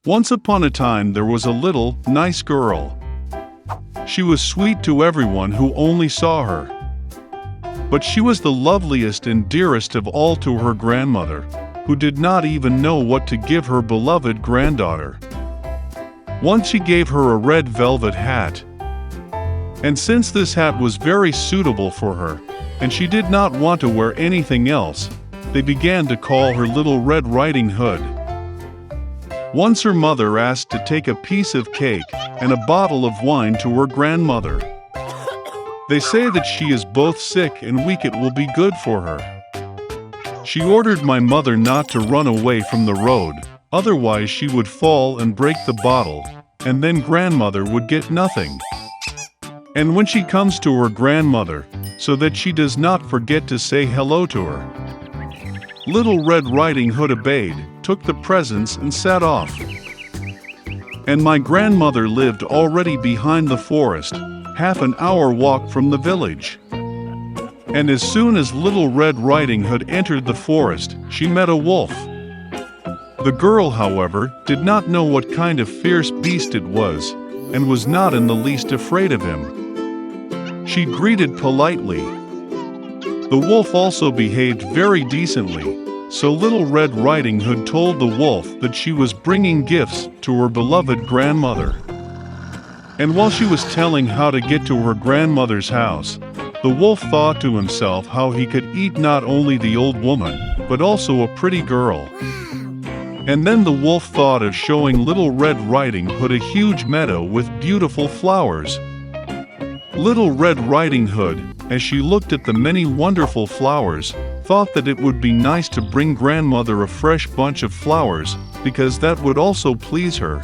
Once upon a time there was a little, nice girl. She was sweet to everyone who only saw her. But she was the loveliest and dearest of all to her grandmother, who did not even know what to give her beloved granddaughter. Once she gave her a red velvet hat. And since this hat was very suitable for her, and she did not want to wear anything else, they began to call her Little Red Riding Hood. Once her mother asked to take a piece of cake and a bottle of wine to her grandmother. They say that she is both sick and weak, it will be good for her. She ordered my mother not to run away from the road, otherwise she would fall and break the bottle, and then grandmother would get nothing. And when she comes to her grandmother, so that she does not forget to say hello to her. Little Red Riding Hood obeyed, took the presents and set off. And my grandmother lived already behind the forest, half an hour walk from the village. And as soon as Little Red Riding Hood entered the forest, she met a wolf. The girl, however, did not know what kind of fierce beast it was, and was not in the least afraid of him. She greeted politely. The wolf also behaved very decently, so Little Red Riding Hood told the wolf that she was bringing gifts to her beloved grandmother. And while she was telling how to get to her grandmother's house, the wolf thought to himself how he could eat not only the old woman, but also a pretty girl. And then the wolf thought of showing Little Red Riding Hood a huge meadow with beautiful flowers. Little Red Riding Hood, as she looked at the many wonderful flowers, thought that it would be nice to bring grandmother a fresh bunch of flowers, because that would also please her.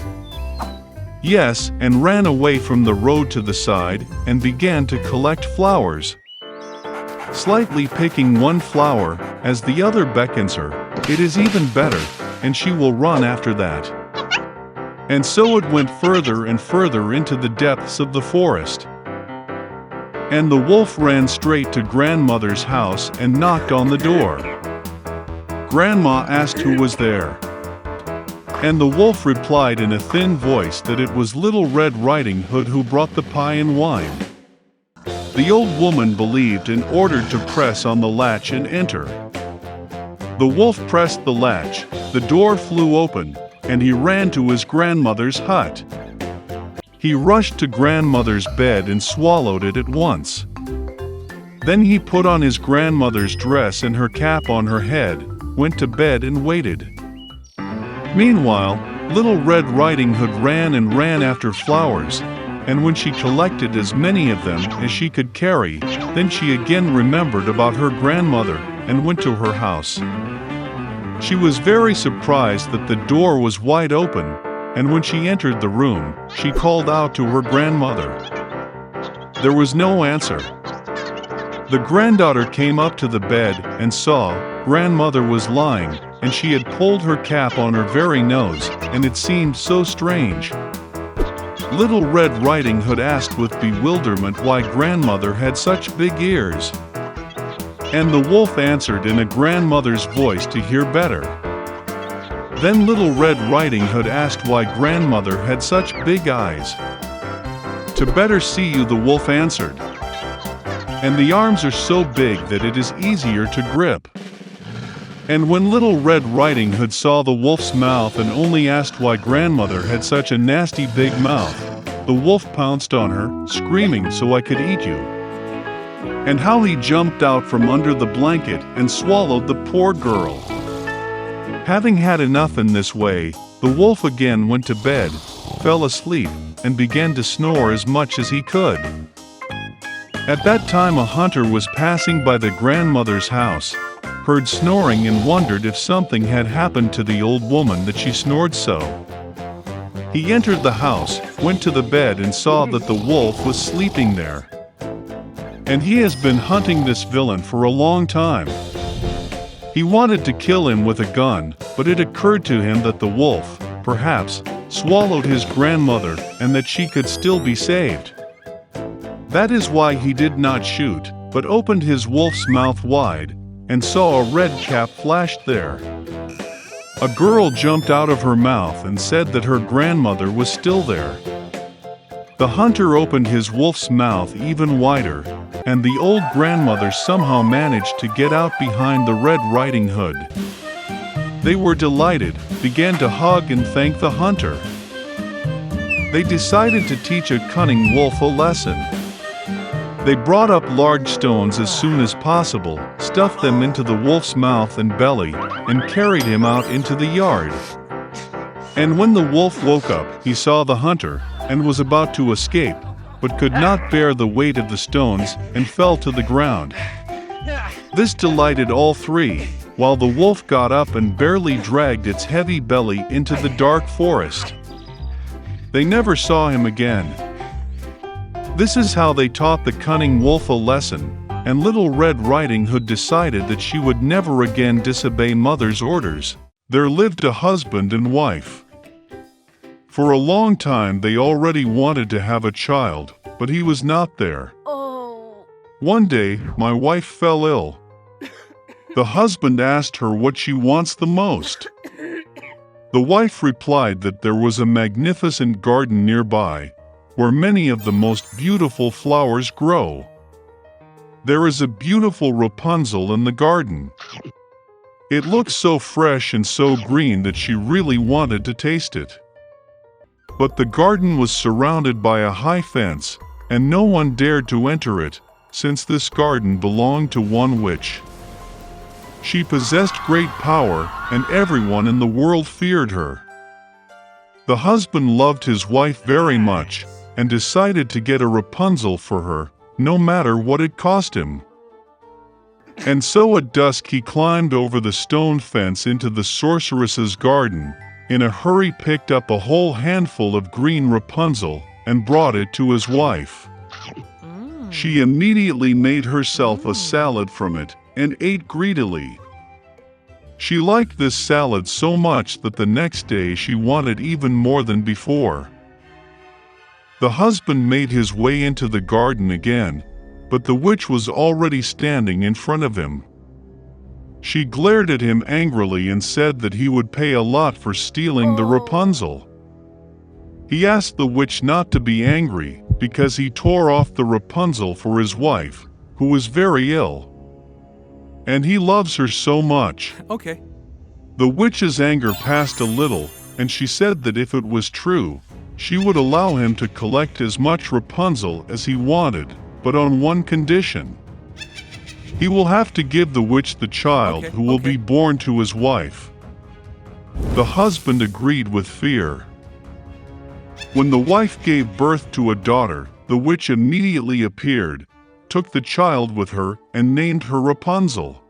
Yes, and ran away from the road to the side, and began to collect flowers. Slightly picking one flower, as the other beckons her, it is even better, and she will run after that. And so it went further and further into the depths of the forest. And the wolf ran straight to grandmother's house and knocked on the door. Grandma asked who was there. And the wolf replied in a thin voice that it was Little Red Riding Hood who brought the pie and wine. The old woman believed and ordered to press on the latch and enter. The wolf pressed the latch, the door flew open, and he ran to his grandmother's hut. He rushed to grandmother's bed and swallowed it at once. Then he put on his grandmother's dress and her cap on her head, went to bed and waited. Meanwhile, Little Red Riding Hood ran and ran after flowers, and when she collected as many of them as she could carry, then she again remembered about her grandmother and went to her house. She was very surprised that the door was wide open, and when she entered the room, she called out to her grandmother. There was no answer. The granddaughter came up to the bed and saw grandmother was lying, and she had pulled her cap on her very nose, and it seemed so strange. Little Red Riding Hood asked with bewilderment why grandmother had such big ears. And the wolf answered in a grandmother's voice to hear better. Then Little Red Riding Hood asked why grandmother had such big eyes. To better see you, the wolf answered. And the arms are so big that it is easier to grip. And when Little Red Riding Hood saw the wolf's mouth and only asked why grandmother had such a nasty big mouth, the wolf pounced on her, screaming, "So I could eat you!" And how he jumped out from under the blanket and swallowed the poor girl. Having had enough in this way, the wolf again went to bed, fell asleep, and began to snore as much as he could. At that time a hunter was passing by the grandmother's house, heard snoring and wondered if something had happened to the old woman that she snored so. He entered the house, went to the bed and saw that the wolf was sleeping there. And he has been hunting this villain for a long time. He wanted to kill him with a gun, but it occurred to him that the wolf, perhaps, swallowed his grandmother and that she could still be saved. That is why he did not shoot, but opened his wolf's mouth wide, and saw a red cap flashed there. A girl jumped out of her mouth and said that her grandmother was still there. The hunter opened his wolf's mouth even wider, and the old grandmother somehow managed to get out behind the Red Riding Hood. They were delighted, began to hug and thank the hunter. They decided to teach a cunning wolf a lesson. They brought up large stones as soon as possible, stuffed them into the wolf's mouth and belly, and carried him out into the yard. And when the wolf woke up, he saw the hunter, and was about to escape, but could not bear the weight of the stones, and fell to the ground. This delighted all three, while the wolf got up and barely dragged its heavy belly into the dark forest. They never saw him again. This is how they taught the cunning wolf a lesson, and Little Red Riding Hood decided that she would never again disobey mother's orders. There lived a husband and wife. For a long time they already wanted to have a child, but he was not there. One day, my wife fell ill. The husband asked her what she wants the most. The wife replied that there was a magnificent garden nearby, where many of the most beautiful flowers grow. There is a beautiful Rapunzel in the garden. It looked so fresh and so green that she really wanted to taste it. But the garden was surrounded by a high fence, and no one dared to enter it, since this garden belonged to one witch. She possessed great power, and everyone in the world feared her. The husband loved his wife very much, and decided to get a Rapunzel for her, no matter what it cost him. And so at dusk he climbed over the stone fence into the sorceress's garden, in a hurry picked up a whole handful of green Rapunzel, and brought it to his wife. She immediately made herself a salad from it, and ate greedily. She liked this salad so much that the next day she wanted even more than before. The husband made his way into the garden again, but the witch was already standing in front of him. She glared at him angrily and said that he would pay a lot for stealing the Rapunzel. He asked the witch not to be angry, because he tore off the Rapunzel for his wife, who was very ill. And he loves her so much. Okay. The witch's anger passed a little, and she said that if it was true, she would allow him to collect as much Rapunzel as he wanted, but on one condition. He will have to give the witch the child who will be born to his wife. The husband agreed with fear. When the wife gave birth to a daughter, the witch immediately appeared, took the child with her, and named her Rapunzel.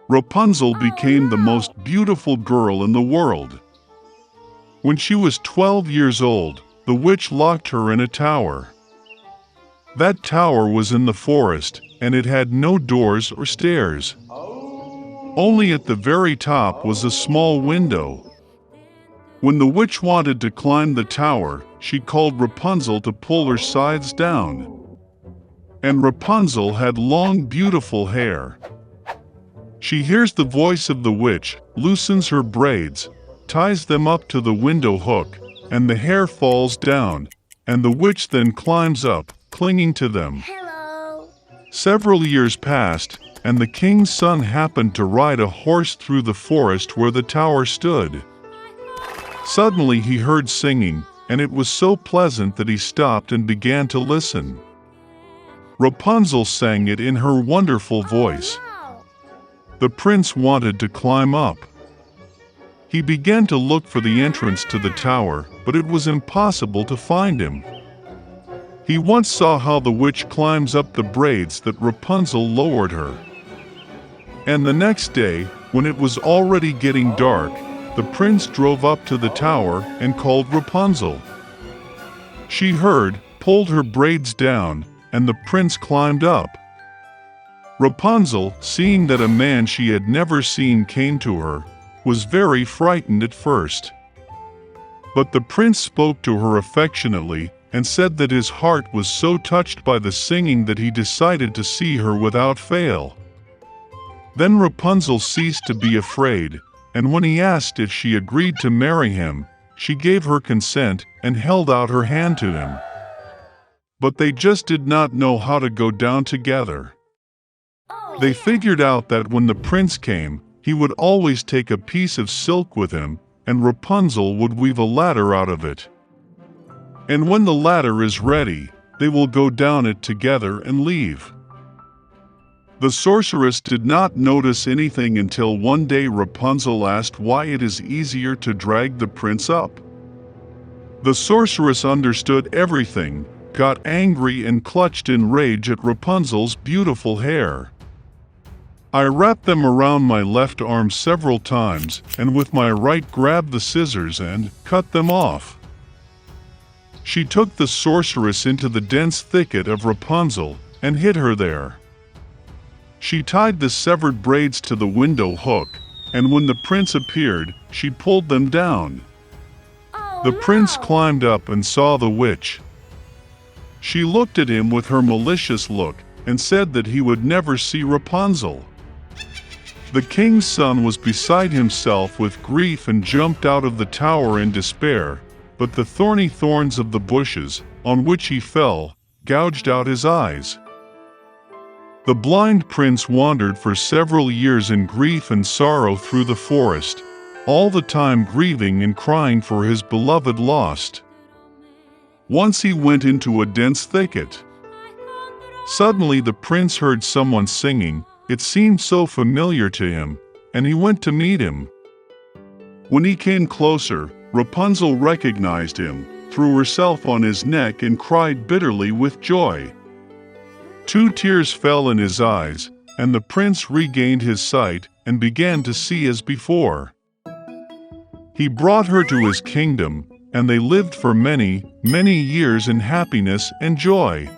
Rapunzel became the most beautiful girl in the world. When she was 12 years old, the witch locked her in a tower. That tower was in the forest, and it had no doors or stairs. Only at the very top was a small window. When the witch wanted to climb the tower, she called Rapunzel to pull her sides down. And Rapunzel had long, beautiful hair. She hears the voice of the witch, loosens her braids, ties them up to the window hook, and the hair falls down, and the witch then climbs up, clinging to them. Hello. Several years passed, and the king's son happened to ride a horse through the forest where the tower stood. Suddenly he heard singing, and it was so pleasant that he stopped and began to listen. Rapunzel sang it in her wonderful voice. The prince wanted to climb up. He began to look for the entrance to the tower, but it was impossible to find him. He once saw how the witch climbs up the braids that Rapunzel lowered her. And the next day, when it was already getting dark, the prince drove up to the tower and called Rapunzel. She heard, pulled her braids down, and the prince climbed up. Rapunzel, seeing that a man she had never seen came to her, was very frightened at first. But the prince spoke to her affectionately, and said that his heart was so touched by the singing that he decided to see her without fail. Then Rapunzel ceased to be afraid, and when he asked if she agreed to marry him, she gave her consent and held out her hand to him. But they just did not know how to go down together. They figured out that when the prince came, he would always take a piece of silk with him, and Rapunzel would weave a ladder out of it. And when the ladder is ready, they will go down it together and leave. The sorceress did not notice anything until one day Rapunzel asked why it is easier to drag the prince up. The sorceress understood everything, got angry and clutched in rage at Rapunzel's beautiful hair. I wrapped them around my left arm several times, and with my right grabbed the scissors and cut them off. She took the sorceress into the dense thicket of Rapunzel and hid her there. She tied the severed braids to the window hook, and when the prince appeared, she pulled them down. The prince climbed up and saw the witch. She looked at him with her malicious look and said that he would never see Rapunzel. The king's son was beside himself with grief and jumped out of the tower in despair, but the thorny thorns of the bushes, on which he fell, gouged out his eyes. The blind prince wandered for several years in grief and sorrow through the forest, all the time grieving and crying for his beloved lost. Once he went into a dense thicket. Suddenly the prince heard someone singing. It seemed so familiar to him, and he went to meet him. When he came closer, Rapunzel recognized him, threw herself on his neck and cried bitterly with joy. 2 tears fell in his eyes, and the prince regained his sight and began to see as before. He brought her to his kingdom, and they lived for many, many years in happiness and joy.